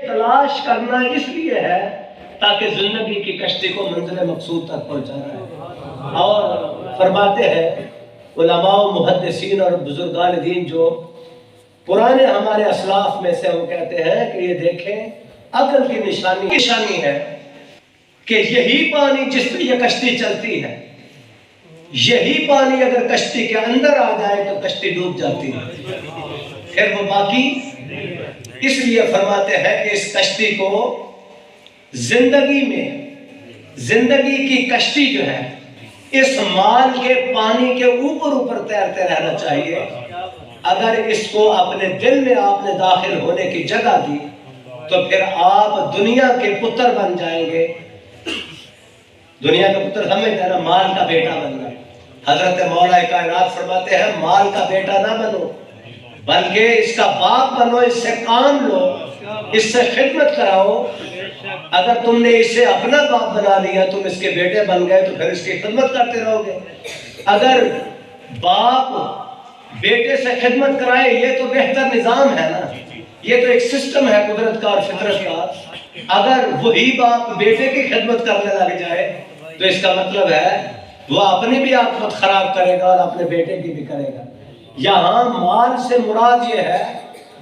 تلاش کرنا اس لیے ہے تاکہ زندگی کی کشتی کو منزل مقصود تک پہنچانا ہے۔ اور فرماتے ہیں علماء و محدثین اور بزرگان دین جو پرانے ہمارے اسلاف میں سے وہ کہتے ہیں کہ یہ دیکھیں عقل کی نشانی ہے کہ یہی پانی جس پہ یہ کشتی چلتی ہے، یہی پانی اگر کشتی کے اندر آ جائے تو کشتی ڈوب جاتی ہے، پھر وہ باقی۔ اس لیے فرماتے ہیں کہ اس کشتی کو زندگی میں، زندگی کی کشتی جو ہے اس مال کے پانی کے اوپر تیرتے رہنا چاہیے۔ اگر اس کو اپنے دل میں آپ نے داخل ہونے کی جگہ دی تو پھر آپ دنیا کے پتر بن جائیں گے۔ دنیا کا پتر سمجھ ہے نا، مال کا بیٹا بننا۔ حضرت مولا کائنات فرماتے ہیں مال کا بیٹا نہ بنو بلکہ اس کا باپ بنو، اس سے کام لو، اس سے خدمت کراؤ۔ اگر تم نے اسے اپنا باپ بنا لیا، تم اس کے بیٹے بن گئے تو پھر اس کی خدمت کرتے رہو گے۔ اگر باپ بیٹے سے خدمت کرائے، یہ تو بہتر نظام ہے نا، یہ تو ایک سسٹم ہے قدرت کا اور فطرت کا۔ اگر وہی باپ بیٹے کی خدمت کرنے لگ جائے تو اس کا مطلب ہے وہ اپنی بھی عاقبت خراب کرے گا اور اپنے بیٹے کی بھی کرے گا۔ یہاں مال سے مراد یہ ہے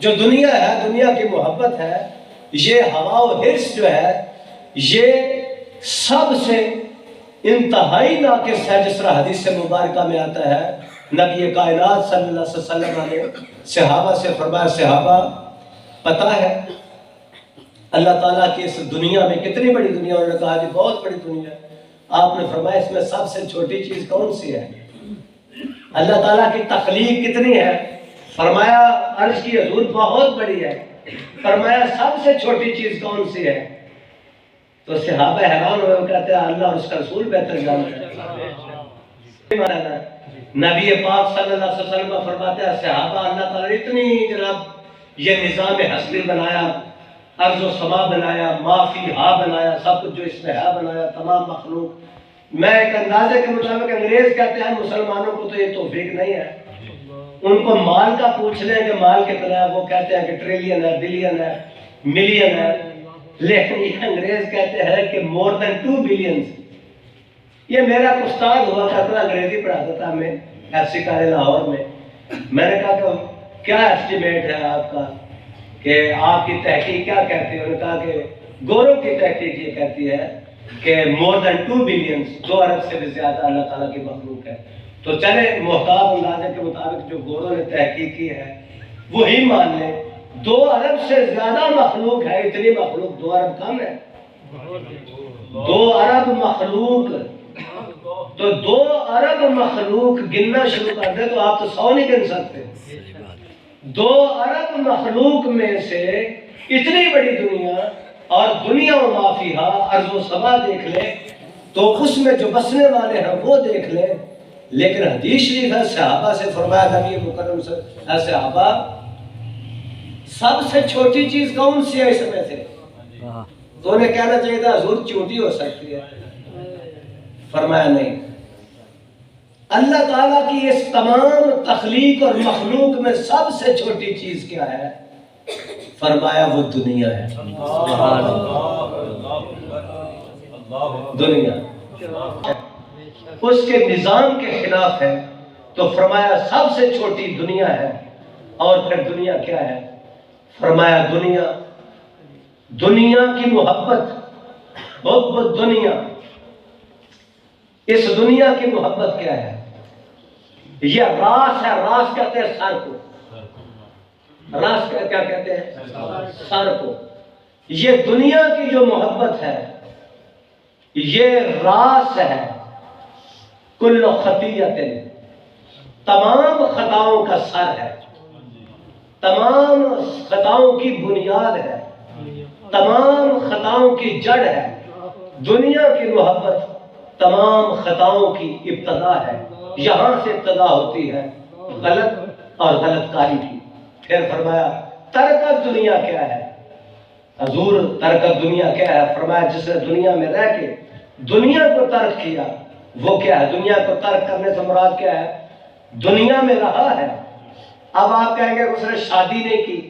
جو دنیا ہے، دنیا کی محبت ہے، یہ ہوا و حرص جو ہے یہ سب سے انتہائی ناقص ہے، جس طرح حدیث مبارکہ میں آتا ہے نبی کائنات صلی اللہ علیہ وسلم نے صحابہ سے فرمایا، صحابہ پتہ ہے اللہ تعالیٰ کی اس دنیا میں کتنی بڑی دنیا؟ انہوں نے کہا کہ بہت بڑی دنیا ہے۔ آپ نے فرمایا اس میں سب سے چھوٹی چیز کون سی ہے؟ اللہ تعالیٰ کی تخلیق کتنی ہے؟ فرمایا عرش کی حضور بہت بڑی ہے۔ فرمایا سب سے چھوٹی چیز کون سی ہے؟ تو صحابہ حیران ہوئے، وہ کہتے ہیں اللہ اور اس کا رسول بہتر جانتے ہیں۔ نبی پاک صلی اللہ علیہ وسلم فرماتے ہیں صحابہ اللہ تعالیٰ نے اتنی جناب یہ نظام ہستی بنایا، ارض و سما بنایا، ما فی ہا بنایا، سب کچھ جو اس میں ہے بنایا، تمام مخلوق۔ میں ایک اندازے کے مطابق انگریز کہتے ہیں مسلمانوں کو تو یہ توفیق نہیں ہے، ان کو مال کا پوچھ لیں کہ مال کتنا ہے، وہ کہتے ہیں کہ ٹریلین ہے، بلین ہے، ملین ہے، لیکن یہ انگریز کہتے ہیں کہ more than 2 billion۔ یہ میرا استاد ہوا کرتا، انگریزی پڑھاتا تھا ہمیں ایف سی کالج لاہور میں۔ میں نے کہا کہ کیا ایسٹیمیٹ ہے آپ کا، کہ آپ کی تحقیق کیا کہتی ہے؟ انہوں نے کہا کہ گوروں کی تحقیق یہ کہتی ہے کہ more than 2 billion، 2 ارب سے بھی زیادہ اللہ تعالیٰ کی مخلوق ہے۔ تو چلے محتاط اندازے کے مطابق جو گوروں نے تحقیق کی ہے وہی مان لیں، 2 ارب سے زیادہ مخلوق ہے۔ اتنی مخلوق، 2 ارب کم ہے؟ 2 ارب مخلوق، تو 2 ارب مخلوق گننا شروع کر دے تو آپ تو 100 نہیں گن سکتے۔ 2 ارب مخلوق میں سے اتنی بڑی دنیا، اور دنیا و ما فیہا، ارض و سما دیکھ لیں تو اس میں جو بسنے والے ہیں وہ دیکھ لیں۔ لیکن حدیث شریف ہے صحابہ سے فرمایا نبی مکرم سے، اے صحابہ سب سے چھوٹی چیز کون سی ہے اس میں سے؟ تو انہیں کہنا چاہیے تھا حضور چوٹی ہو سکتی ہے۔ فرمایا نہیں، اللہ تعالیٰ کی اس تمام تخلیق اور مخلوق میں سب سے چھوٹی چیز کیا ہے؟ فرمایا وہ دنیا ہے۔ دنیا اس کے نظام کے خلاف ہے، تو فرمایا سب سے چھوٹی دنیا ہے۔ اور پھر دنیا کیا ہے؟ فرمایا دنیا کی محبت، حب الدنیا۔ اس دنیا کی محبت کیا ہے؟ یہ راس ہے، راس کہتے ہیں سر کو، راس کیا کہتے ہیں؟ سر کو۔ یہ دنیا کی جو محبت ہے یہ راس ہے، کل خطیۃ، تمام خطاؤں کا سر ہے، تمام خطاؤں کی بنیاد ہے، تمام خطاؤں کی جڑ ہے۔ دنیا کی محبت تمام خطاؤں کی ابتدا ہے، یہاں سے ابتدا ہوتی ہے غلط اور غلط کاری کی۔ پھر فرمایا ترک دنیا کیا ہے؟ حضور ترک دنیا کیا ہے؟ فرمایا جس نے دنیا میں رہ کے دنیا کو ترک کیا وہ کیا ہے؟ دنیا کو ترک کرنے سے مراد کیا ہے؟ دنیا میں رہا ہے۔ اب آپ کہیں گے اس نے شادی نہیں کی،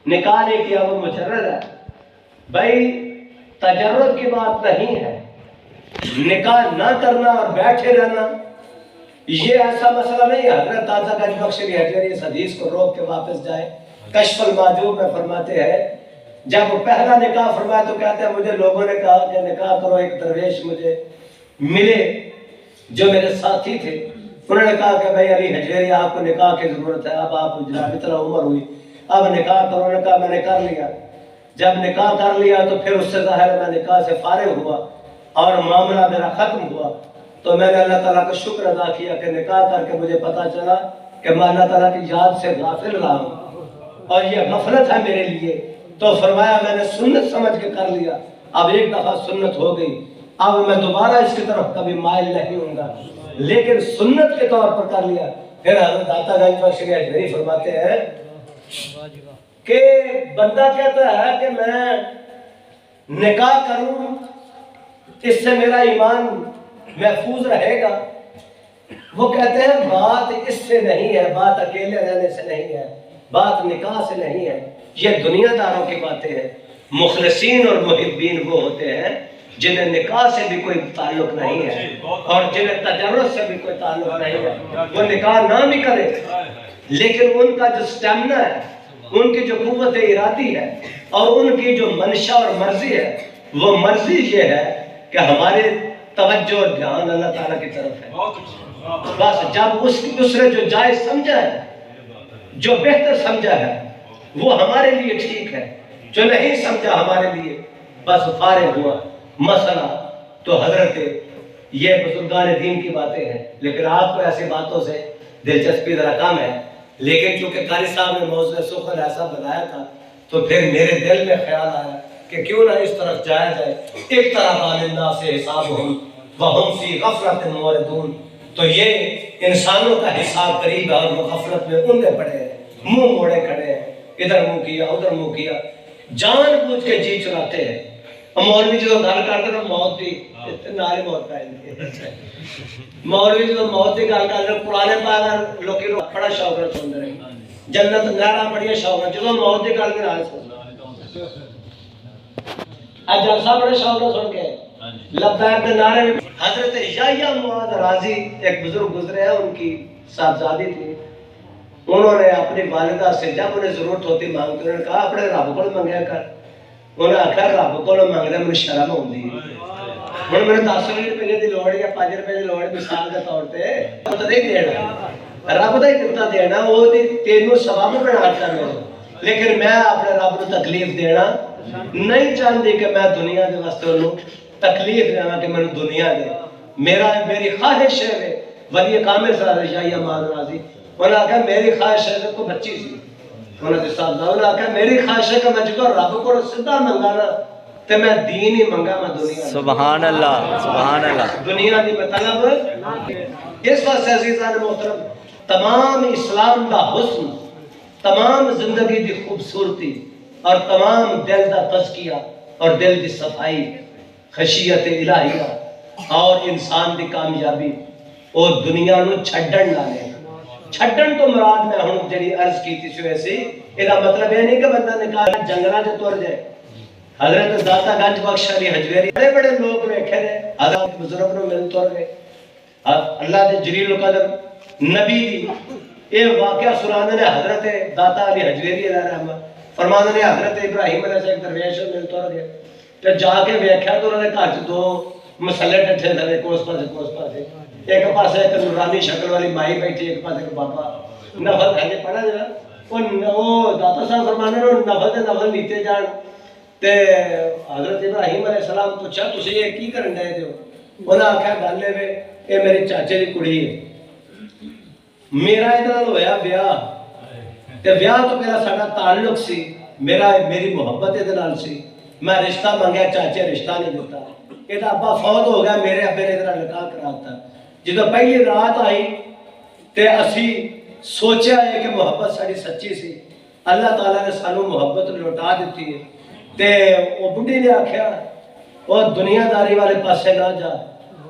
نکاح نہیں کیا، وہ مجرد ہے۔ بھائی تجرد کی بات نہیں ہے، نکاح نہ کرنا اور بیٹھے رہنا یہ ایسا مسئلہ نہیں ہے۔ حضرت تازہ گنج بخش حجویری اس حدیث کو روک کے واپس جائے، کشف المحجوب میں فرماتے ہیں جب پہلا نکاح فرمایا تو کہتے ہیں مجھے لوگوں نے کہا کہ نکاح کرو، ایک درویش مجھے ملے جو میرے ساتھی تھے، انہوں نے کہا کہ بھائی علی حجویری آپ کو نکاح کی ضرورت ہے، اب آپ جناب اتنا عمر ہوئی اب نکاح کرو۔ انہوں نے کہا میں نے کر لیا۔ جب نکاح کر لیا تو پھر اس سے ظاہر میں نکاح سے فارغ ہوا اور معاملہ میرا ختم ہوا، تو میں نے اللہ تعالیٰ کا شکر ادا کیا کہ نکاح کر کے مجھے پتا چلا کہ میں اللہ تعالیٰ کی یاد سے غافل رہا ہوں اور یہ غفلت ہے میرے لیے۔ تو فرمایا میں نے سنت سمجھ کے کر لیا، اب ایک دفعہ سنت ہو گئی، اب میں دوبارہ اس کی طرف کبھی مائل نہیں ہوں گا، لیکن سنت کے طور پر کر لیا۔ پھر حضرت داتا گنج بخش حجویری فرماتے ہیں کہ بندہ کہتا ہے کہ میں نکاح کروں اس سے میرا ایمان محفوظ رہے گا، وہ کہتے ہیں بات اس سے نہیں ہے، بات اکیلے رہنے سے نہیں ہے، بات نکاح سے نہیں ہے، یہ دنیا داروں کی باتیں ہیں۔ مخلصین اور محبین وہ ہوتے ہیں جنہیں نکاح سے بھی کوئی تعلق نہیں ہے اور جنہیں تجرد سے بھی کوئی تعلق نہیں ہے، وہ نکاح نہ بھی کرے لیکن ان کا جو سٹیمنا ہے، ان کی جو قوت ارادی ہے اور ان کی جو منشا اور مرضی ہے، وہ مرضی یہ ہے کہ ہمارے توجہ اور دھیان اللہ تعالیٰ کی طرف ہے۔ بس جب اس نے جو جائز سمجھا ہے، جو بہتر سمجھا ہے، وہ ہمارے لیے ٹھیک ہے، جو نہیں سمجھا ہمارے لیے بس فارغ ہوا مسئلہ۔ تو حضرت یہ بزرگان دین کی باتیں ہیں، لیکن آپ کو ایسی باتوں سے دلچسپی ذرا کم ہے، لیکن چونکہ قاری صاحب نے موضوع سخن ایسا بنایا تھا تو پھر میرے دل میں خیال آیا کہ کیوں نہ اس طرف جایا جائے۔ ایک طرح الناس سے حسابہم وہم فی غفلۃ معرضون، تو یہ انسانوں کا حساب قریب ہے اور وہ غفلت میں اندھے پڑے ہیں، منہ موڑے کھڑے ہیں، ادھر منہ کیا ادھر منہ کیا، جان بوجھ کے جی چراتے ہیں۔ مولوی جو گل کرتے ہیں موت کی نارے موت کا مولوی جو موت کی گل کرتے ہیں، پرانے پاک لوکی بڑا شوق ہے سن رہے ہیں، جنت نہرا بڑی شوق ہے، جب موت کی گل نارے سن آج جلسہ بڑے شوق ہے سن کے لبیک کے نعرے میں۔ حضرت یحییٰ معاذ راضی ایک بزرگ گزرے ہیں، ان کی صاحبزادی تھی، انہوں نے اپنی والدہ سے جب انہیں ضرورت ہوتی مانگتے انہوں نے کہا اپنے رب کو منگیا کر۔ انہوں نے آخر رب کو منگنا مجھے شرم ہوندی ہے، ہوں میں 10 روپے کی لوڑ یا 5 روپے کی لوڑ مثال کے طور پہ تو نہیں دینا، رب کا ہی دتا دینا، وہ تینوں سبب بناتا ہے، لیکن میں اپنے رب کو تکلیف دینا نہیں چاہتی کہ میں دنیا کے واسطے انہوں تکلیف دینا کہ میں دنیا دے، میری خواہش ہے۔ ولی کامل صاحب یحییٰ معاذ راضی انہوں نے کہا میری خواہش ہے، کو بچی سی، انہوں نے کہا میری خواہش ہے کہ میں جدو رب کو سدھا منگا نا تو میں دین ہی منگا، میں دنیا سبحان اللہ سبحان اللہ دنیا دی مطلب اس واسطے عزیزان محترم تمام اسلام دا حسن، تمام زندگی دی خوبصورتی اور تمام دل دا تزکیہ اور دل دی صفائی، خشیت الہیہ اور انسان دی کامیابی اور دنیا نو چھڈن نالے چھڈن تو مراد میں ہوں جڑی عرض کی تھی ویسے یہ مطلب یہ نہیں کہ بندہ نکاح جنگلہ جو تر جائے۔ حضرت داتا گنج بخش علی حجویری بڑے بڑے لوگ ویکھے نے، حضرت بزرگ نو مل تر گئے، اللہ دے جلیل القدر نبی دی یہ واقعہ سنانے نے حضرت داتا علی حجویری علیہ رحمت فرمانے نے حضرت ابراہیم علیہ السلام ایک درویش مل تر گئے، تو جا کے ویکھیا تو انہوں نے گھر چ 2 مسلے ڈٹھے تھے، کوس پاسے ایک پاسے ایک نورانی شکل والی مائی بیٹھی، ایک پاسے ایک بابا نفل ہے پڑھا جا وہ داتا صاحب فرمانے نے نفل نیتے جان تے حضرت ابراہیم علیہ السلام پوچھا تسی یہ کی کرن ڈے ہو؟ انہوں نے آخیا گل ہے یہ میری چاچے کی کڑی ہے، میرا ادھر ہویا بیاہ تے بیاہ تو میرا ساڈا تعلق سی، میری محبت ادھر سی، میں رشتہ منگیا چاچے رشتہ نہیں دیتا، یہ ابا فوت ہو گیا، میرے ابے نے ادھر نکاح کراتا، جدو پہلی رات آئی تے اسی سوچا ہے کہ محبت ساری سچی سی، اللہ تعالیٰ نے سانو محبت لوٹا دیتی ہے، تے وہ بڑھی نے آکھیا وہ دنیا داری والے پاسے نہ جا،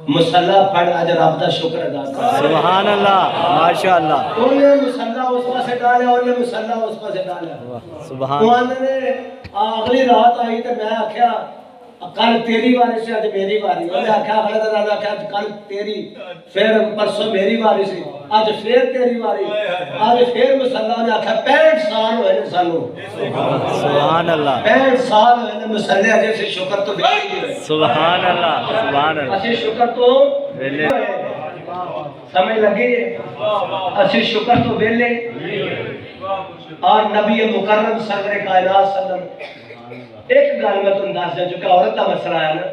مسلح پڑھ اج رب دا شکر ادا کر سبحان اللہ ماشاء اللہ انہیں مسلح اس پاسے ڈالیا انہیں مسلح اس پاسے ڈالیا سبحان انہوں نے اگلی رات آئی تو میں آکھیا کل تیری باری سے اج میری باری انہیں آکھیا اگلے دن آکھیا کل تیری پھر پرسوں میری باری سی اج پھر تیری باری اج پھر مسلح نے آکھیا 65 سال ہوئے نے سانو سبحان اللہ 65 سال ہوئے نے مسلح اجے سے شکر تو ویلے ہی ہوئے سبحان اللہ سبحان اللہ اسی شکر تو ویلے سمجھ لگی اسی شکر تو ویلے اور نبی مکرم سرور کائنات صلی اللہ علیہ وسلم ایک گل میں تم دس دیں چونکہ عورت کا مسئلہ ہے نا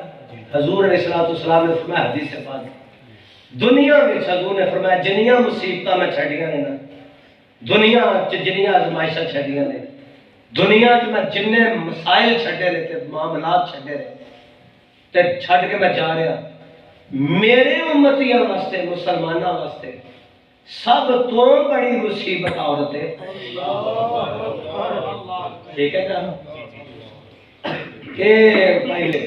حضور علیہ السلام نے فرمایا حدیث سے پاک دنیا میں حضور نے فرمایا جنیاں مصیبتاں میں چھڑیاں نے نا دنیا جنیاں آزمائشاں چھڑیاں نے دنیا میں جننے مسائل چھڑے نے تے معاملات چھڑے نے تے چھڑ کے میں جا رہا میرے امتیاں واسطے مسلمانوں واسطے سب تو بڑی مصیبت عورت ہے ٹھیک ہے نا کہ پہلے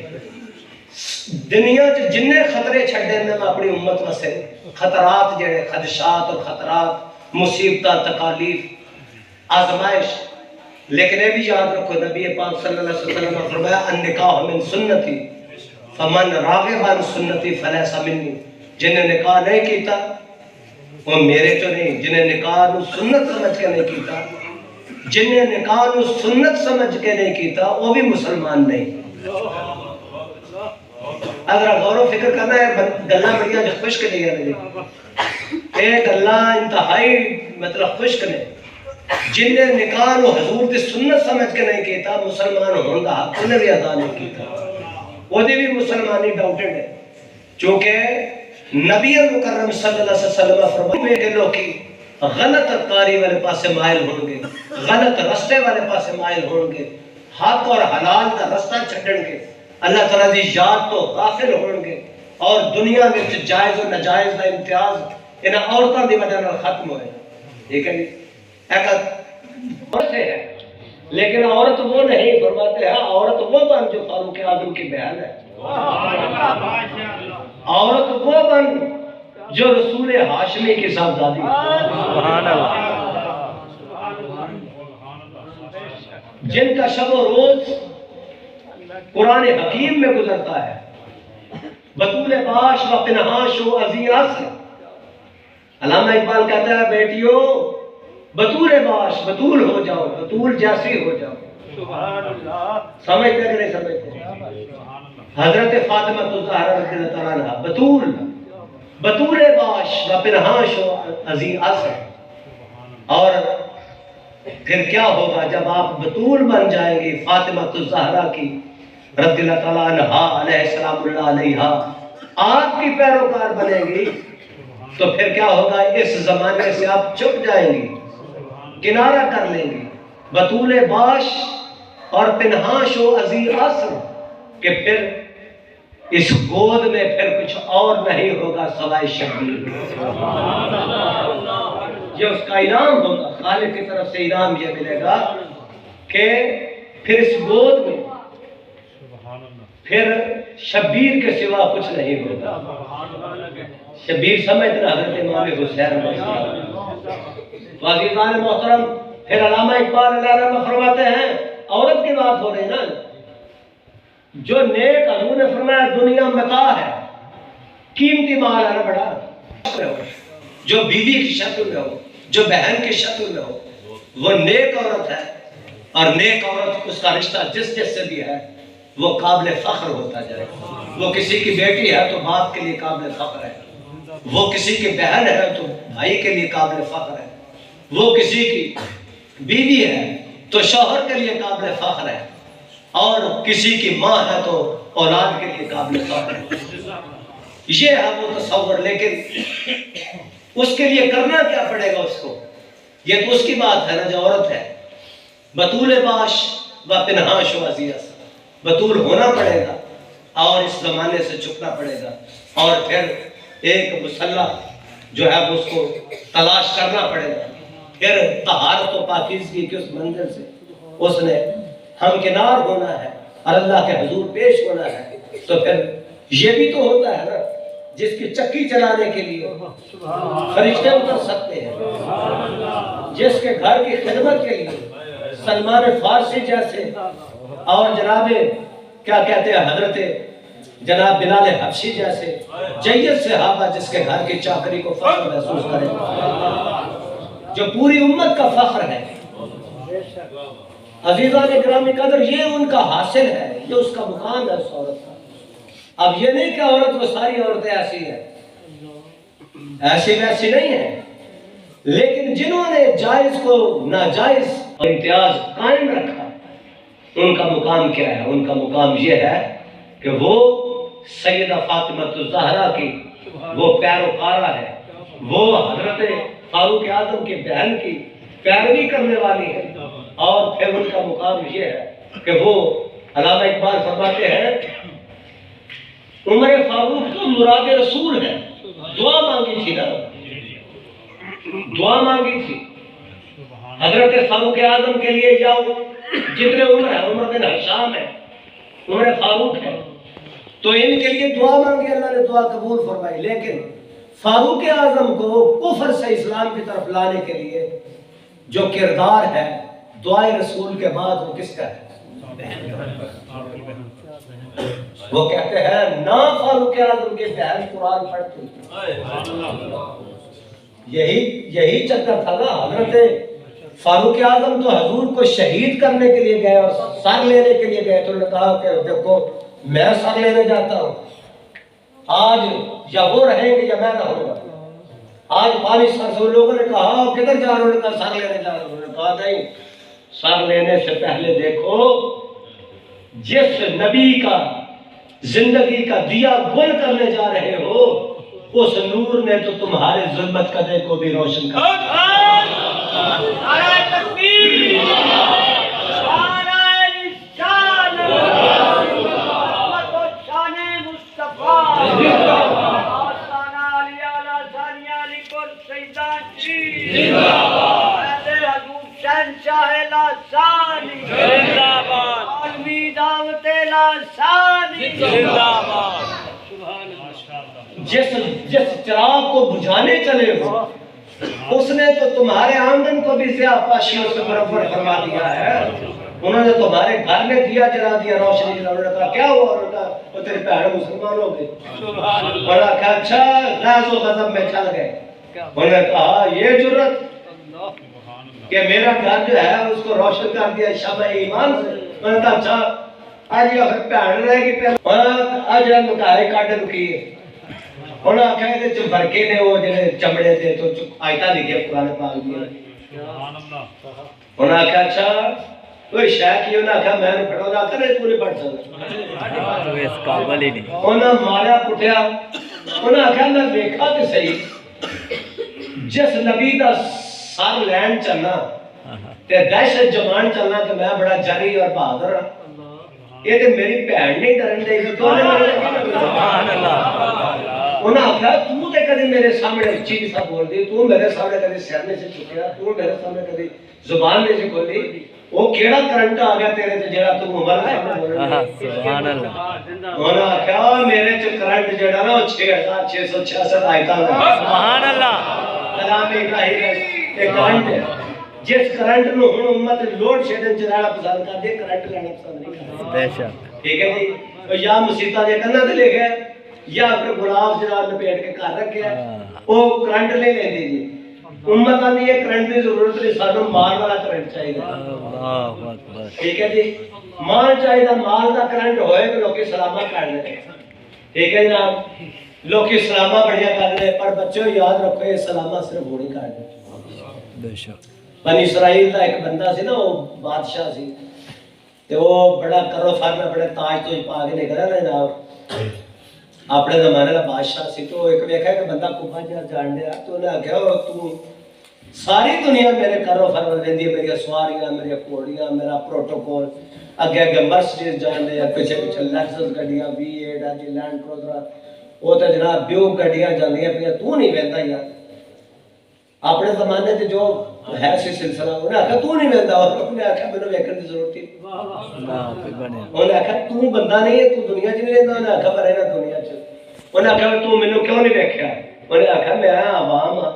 دنیا جننے خطرے چھڑے نے میں اپنی امت واسطے خطرات جڑے خدشات اور خطرات مصیبت تکالیف آزمائش لیکن یہ بھی یاد رکھو نبی پاک صلی اللہ علیہ وسلم نے فرمایا النکاح من سنتی فمن راغب عن سنتی فلیس منی جنہیں نکاح نہیں کیتا وہ میرے تو نہیں جنہیں نکاح نو سنت سمجھ کے نہیں کیتا جنہیں نکاح نو سنت سمجھ کے نہیں کیتا وہ بھی مسلمان نہیں اگر غور و فکر کرنا ہے گلہ بڑیاں جو خشک نہیں ہے ایک اللہ انتہائی مطلب خشک نے جنہیں نکاح نو حضور دی سنت سمجھ کے نہیں کیتا مسلمان ہونگا انہیں بھی ادا نہیں کیتا وہ بھی مسلمانی ڈاؤٹڈ ہے چونکہ نبی مکرم صلی اللہ علیہ وسلم فرمائے کہ لوگی غلط کاری والے پاسے مائل ہوں گے غلط رستے والے پاسے مائل ہوں گے حق اور حلال کا رستہ چھڑن گے اللہ تعالیٰ دی یاد تو غافل ہوں گے اور دنیا میں جائز و نجائز کا امتیاز ان عورتوں دی وجہ سے ختم ہوئے ٹھیک ہے عورت ہے لیکن عورت وہ نہیں فرماتے ہیں عورت وہ بن جو فاروق اعظم کی بہن ہے عورت وہ بن جو رسول ہاشمی کی صاحبزادی سبحان اللہ جن کا شب و روز قرآن حکیم میں گزرتا ہے بطول باش و پنہاش و عزیز علامہ اقبال کہتا ہے بیٹیوں بطول باش بطول ہو جاؤ بطول جیسی ہو جاؤ سمجھتے کہ نہیں سمجھتے حضرت فاطمہ الزہرا رضی اللہ تعالیٰ عنہ بطول بطول باش و پنہاش و عزیز اور پھر کیا ہوگا جب آپ بطول بن جائیں گی فاطمہ الزہرا کی رضی اللہ تعالیٰ عنہ علیہ السلام اللہ علیہ آپ کی پیروکار بنے گی تو پھر کیا ہوگا اس زمانے سے آپ چھپ جائیں گی کنارہ کر لیں گی بطول باش اور پنہاش و عزیز کہ پھر اس گود میں پھر کچھ اور نہیں ہوگا سوائے شبیر یہ اس کا انعام ہوگا خالق کی طرف سے انعام یہ ملے گا کہ پھر اس گود میں پھر شبیر کے سوا کچھ نہیں ہوگا شبیر سمجھتے ہیں حضرت امام حسین تو عزیزان محترم پھر علامہ اقبال علیہ رحمہ فرماتے ہیں عورت کی بات ہو رہی نا جو نیک حضور نے فرمایا دنیا متاع ہے قیمتی مال ہے نا بڑا جو بیوی کی شکل میں ہو جو بہن کی شکل میں ہو وہ نیک عورت ہے اور نیک عورت اس کا رشتہ جس جس سے بھی ہے وہ قابل فخر ہوتا جائے وہ کسی کی بیٹی ہے تو باپ کے لیے قابل فخر ہے وہ کسی کی بہن ہے تو بھائی کے لیے قابل فخر ہے وہ کسی کی بیوی ہے تو شوہر کے لیے قابل فخر ہے اور کسی کی ماں ہے تو اولاد کے لیے قابل فخر ہے یہ ہے وہ تصور لیکن اس کے لیے کرنا کیا پڑے گا اس کو یہ تو اس کی بات ہے نا جو عورت ہے بطول باش و پنہاش و عزیز بطول ہونا پڑے گا اور اس زمانے سے چھپنا پڑے گا اور پھر ایک مسلح جو ہے اس کو تلاش کرنا پڑے گا پھر طہارت و پاکیزگی کی اس منزل سے اس نے ہمکنار ہونا ہے اور اللہ کے حضور پیش ہونا ہے تو پھر یہ بھی تو ہوتا ہے نا جس کی چکی چلانے کے لیے فرشتے اتر سکتے ہیں، جس کے گھر کی خدمت کے لیے سلمان فارسی جیسے اور جناب کیا کہتے ہیں حضرت جناب بلال حبشی جیسے جید صحابہ جس کے گھر کی چاکری کو فخر محسوس کرے، جو پوری امت کا فخر ہے۔ عزیزان اکرامی قدر، یہ ان کا حاصل ہے، یہ اس کا مقام ہے اس عورت کا۔ اب یہ نہیں کہ عورت وہ ساری عورتیں ایسی ہیں، ایسی ویسی نہیں ہے، لیکن جنہوں نے جائز کو ناجائز امتیاز قائم رکھا، ان کا مقام کیا ہے؟ ان کا مقام یہ ہے کہ وہ سیدہ فاطمہ الزہرا کی وہ پیروکارہ ہے، وہ حضرت فاروق اعظم کی بہن کی پیروی کرنے والی ہے، اور پھر ان کا مقام یہ ہے کہ وہ علامہ اقبال فرماتے ہیں عمر فاروق تو مراد رسول ہے، دعا مانگی تھی نا، دعا مانگی تھی۔ حضرت فاروق اعظم کے لیے جاؤ، جتنے عمر ہے، عمر بن ہشام ہے، عمر فاروق ہے، تو ان کے لیے دعا مانگی، اللہ نے دعا قبول فرمائی۔ لیکن فاروق اعظم کو کفر سے اسلام کی طرف لانے کے لیے جو کردار ہے دعائے رسول کے بعد، وہ کس کا ہے؟ وہ کہتے ہیں نا فاروق اعظم کی بہن قرآن پڑھتی، یہی چکر تھا نا۔ حضرت فاروق اعظم تو حضور کو شہید کرنے کے لیے گئے اور سر لینے کے لیے گئے، تو انہوں نے کہا کہ دیکھو میں سر لینے جاتا ہوں، آج یا وہ رہیں گے یا میں رہوں گا۔ آج 5 سال سے لوگوں نے کہا کدھر جا رہے؟ انہوں نے کہا سر لینے جا رہے۔ انہوں نے کہا نہیں، سر لینے سے پہلے دیکھو جس نبی کا زندگی کا دیا گل کرنے جا رہے ہو، اس نور نے تو تمہارے ظلمت قدے کو بھی روشن کر دیا۔ جس چراغ کو بجھانے چلے ہو، اس نے تو تمہارے آنگن کو بھی سیاہ پاشیوں سے برابر فرما دیا ہے۔ انہوں نے تمہارے گھر میں دیا جلا دیا، روشنی جلا۔ انہوں نے کہا کیا ہوا؟ انہوں نے کہا وہ تیری بہن مسلمان ہو گئی۔ انہوں نے کہا اچھا، غیظ و غضب میں چل گئے۔ انہوں نے کہا یہ جرت کہ میرا گھر جو ہے اس کو روشن کر دیا شمع ایمان سے۔ انہوں نے کہا اچھا آج یہ بہن رہے گی پہلے آج مکائے کاٹن کی۔ انہوں نے کہا کہ جو برکے نے وہ جنہیں چمڑے تھے تو آیتہ لکھے قرآن پاک دیا۔ انہوں نے کہا اچھا کوئی شاہ کی؟ انہوں نے کہا میں نے پڑھو جاتا نہیں پورے پڑھ سکتا، تو اس قابل ہی نہیں۔ انہوں نے ماریا پٹھیا۔ انہوں نے کہا میں دیکھا کہ صحیح جس نبی دا سر لین چلنا تے دہشت جمان چلنا کہ میں بڑا جری اور بہادر ہوں، یہ تے میری بہن نہیں ڈرن دے گی۔ سبحان اللہ۔ انہوں نے کہا تو تے کدی میرے سامنے اچھی سا بول دی، تو میرے سامنے کدی سر نہیں سے چکیا، تو میرے سامنے کدی زبان نہیں سے کھولی، وہ کیڑا کرنٹ آ گیا تیرے تے جڑا تو عمر سامنے بول رہا ہے؟ سبحان اللہ۔ انہوں نے کہا میرے چ کرنٹ جڑا نا 6666 آیتاں ہے۔ سبحان اللہ۔ کلام الہی ایک کرنٹ ہے، جس کرنٹ نو ہن امت لوڈ شیڈنگ چلانا پسند کر دے، کرنٹ لینا پسند نہیں کرتے۔ بے شک۔ ٹھیک ہے جی، تو یا مسیطہ دے کنہ تے لے گئے یا اپنے گلاب جناب لپیٹ کے گھر رکھیا، وہ کرنٹ نہیں لیندی جی۔ امت آندی یہ کرنٹ کی ضرورت نہیں، سانو مال والا کرنٹ چاہیے۔ اللہ اکبر۔ ٹھیک ہے جی، مال چاہیے، مال دا کرنٹ ہوئے کہ لوکی سلامہ کر لیں۔ ٹھیک ہے جناب، لوکی سلامہ بڑھیا کر لیں، پر بچوں یاد رکھو یہ سلامہ صرف ہونے کر دیں۔ بے شک۔ بنی اسرائیل کا ایک بندہ سی نا، وہ بادشاہ سی، تو وہ بڑا کرو فر میں بڑے تاج تو پا کے نکلا نا جناب، اپنے زمانے کا بادشاہ سی۔ تو ایک ویکھا کہ بندہ کبا جہاں جان دیا، تو انہیں آخیا تو ساری دنیا میرے کرو فر میں دیندی ہے، میری سواریاں، میری گھوڑیاں، میرا پروٹوکول، اگے اگے مرسڈیز جان دے، پیچھے پیچھے لیکسس گڈیاں، V8 آجی لینڈ کروزر، وہ تو جناب بیوگ گڈیاں جاندیاں پہ، تو نہیں ویندا یار۔ اپنے زمانے سے جو ہے سی سلسلہ، انہیں آخیا تو نہیں ویندا، اور انہیں آخیا میں نے ویکھن کی ضرورت تھی۔ انہیں آخیا تو بندہ نہیں ہے، تو دنیا چ نہیں رہتا، انہیں آخیا میں رہنا دنیا چ۔ انہیں آخیا تو مینوں کیوں نہیں ویکھیا؟ انہیں آخیا میں عوام ہاں،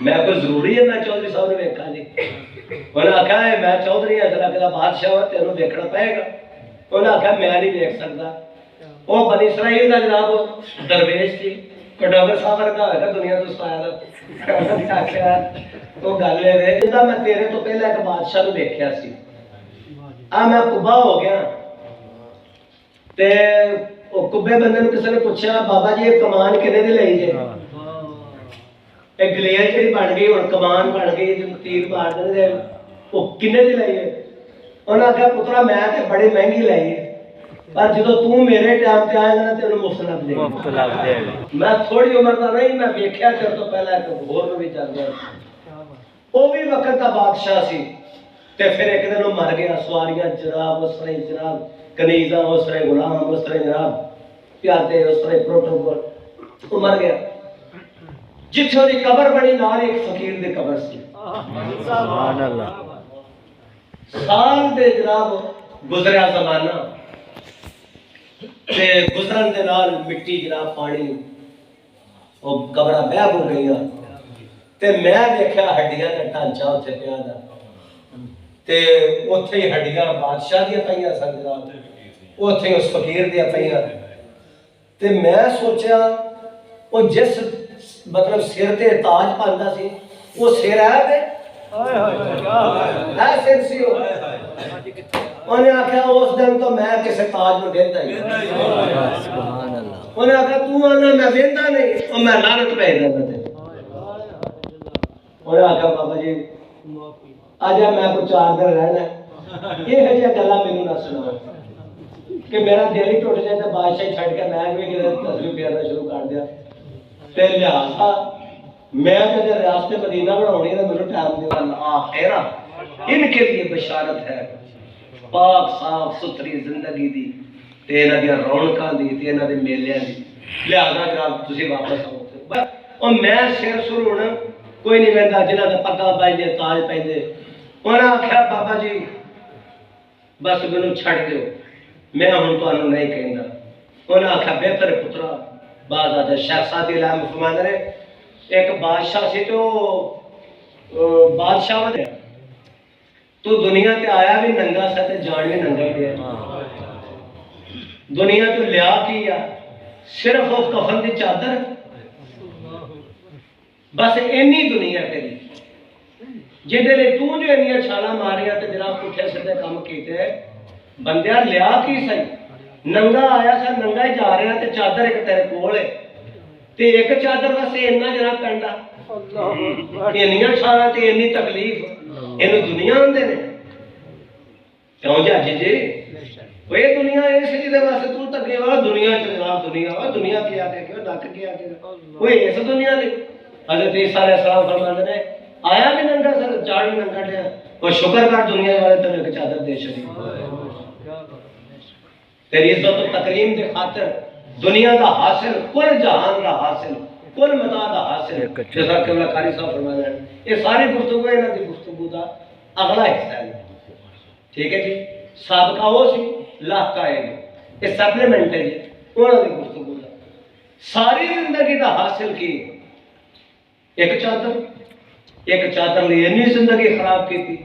میں کوئی ضروری ہے میں چودھری صاحب نے ویکھا جی؟ انہیں آخیا میں چودھری حضرت کا بادشاہ ہوں تینوں ویکھنا پائے گا۔ انہیں آخیا میں نہیں ویکھ سکتا۔ وہ بنی اسرائیل کا جناب درویش سی کڈوگر صاحب ورگا ہوئے دنیا تو سایا آخیا وہ گل ہے میں تیرے تو پہلے ایک بادشاہ نو ویکھیا سی، میں قبا ہو گیا تے کبے بندے نو کسی نے پوچھا بابا جی یہ کمان کنے دی لئی جے؟ ایک گلیل جڑی بن گئی ہن کمان بن گئی تیر مار دے وہ کنے دی لئی ہے؟ انہاں آخیا پترا میں تے بڑی مہنگی لئی ہے پر جدو تو میرے ٹائم تے آئے گا نا تینوں مفت لگ دے گی۔ میں تھوڑی عمر دا نہیں میں ویکھیا تیرے تو پہلے ایک ہور نو بھی چل گیا، وہ بھی وقت دا بادشاہ سی تے پھر ایک دن وہ مر گیا، سواریاں جناب اس طرح جناب کنیزاں اس طرح غلام اس طرح جناب پیادے اس طرح پروٹوکول، وہ مر گیا۔ جتھے وہ قبر بنی نال ایک فقیر دی قبر سی، سبحان اللہ، سال دے جناب گزریا زمانہ تے گزرن دے نال مٹی جناب پانی وہ قبراں بہ ہو گئیاں تے میں دیکھیا ہڈیاں دا ڈھانچہ اتنے پیا دا تے اتھے ہی ہڈیاں بادشاہ دیا پئیاں سن جناب، اتھے اس فقیر دیا پئیاں تے میں سوچیا وہ جس مطلب سر تے تاج پاندا سی وہ سر ہے تے ہے سر سی وہ انہیں آخیا اس دن تو میں کسی تاج میں دیتا ہی سبحان اللہ، انہیں آخیا تو آنا میں دیتا نہیں اور میں لعنت پہ دیتا تھے۔ انہیں آخیا بابا جی آج میں کوئی 4 دن رہنا ہے، یہ ہے جی گلا مینوں نہ سناؤ کہ میرا دل ہی ٹوٹ جائے تو بادشاہ چھڈ کے میں بھی تصویر پھیرنا شروع کر دیا تے لہٰذا میں جب ریاست مدینہ بناونی ہے تو میرے ٹائم دے آخرا ان کے لیے بشارت ہے پاک صاف ستھری زندگی دی تے انہاں دی رونقاں دی تے انہاں دے میلیاں دی، لہٰذا جناب تسی واپس آؤ۔ اور میں سر سر ہونا کوئی نہیں ویندا جنہاں دا پگا پائندے تاج پائندے، انہاں آکھیا بابا جی بس مینوں چھڈ دیو میں ہن تانوں نہیں کہندا۔ انہاں آکھیا بہتر پترا بعد آ جا شہزادی علام فرماندے نے ایک بادشاہ سی تو بادشاہ ودیا تو دنیا تے آیا بھی ننگا سا تے جان بھی ننگا ہی دیا، دنیا تو لیا کی صرف اس کفن دی چادر بس اینی دنیا تیری جہدے لئے تو جو اینیاں چھالا ماریاں تے جناب پٹھے سدھے کام کیتے بندیاں لیا کی صحیح ننگا آیا سا ننگا ہی جا رہا تے چادر ایک تیرے کول ہے تے ایک چادر واسطے اتنا جناب پیندا اینیاں چھالا تے اینی تکلیف اینو دنیا آندے نے کیوں جی جی وہ دنیا اس جی واسطے تو تکے والا دنیا چ جناب دنیا کیا کہ ڈک کیا کہ وہ اس دنیا نے حضرت عیسیٰ علیہ السلام فرماتے نے آیا بھی ننگا سر جاڑ بھی ننگا لیا وہ شکر کر دنیا والے تیرے ایک چادر دے چھڑی تیری عزت و تکریم دے خاطر دنیا دا حاصل کل جہان دا حاصل کل متا دا حاصل جیسا کہ اللہ قاری صاحب فرماتے ہیں یہ ساری گفتگو ہے انہاں دی گفتگو دا اگلا حصہ ہے، ٹھیک ہے جی سابقہ وہ سی لاحقہ ہے یہ سپلیمنٹ ہے جی انہاں دی گفتگو دا ساری زندگی دا حاصل کی ایک چادر نے اتنی زندگی خراب کی تھی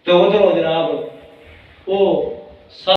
تو ادھر جناب وہ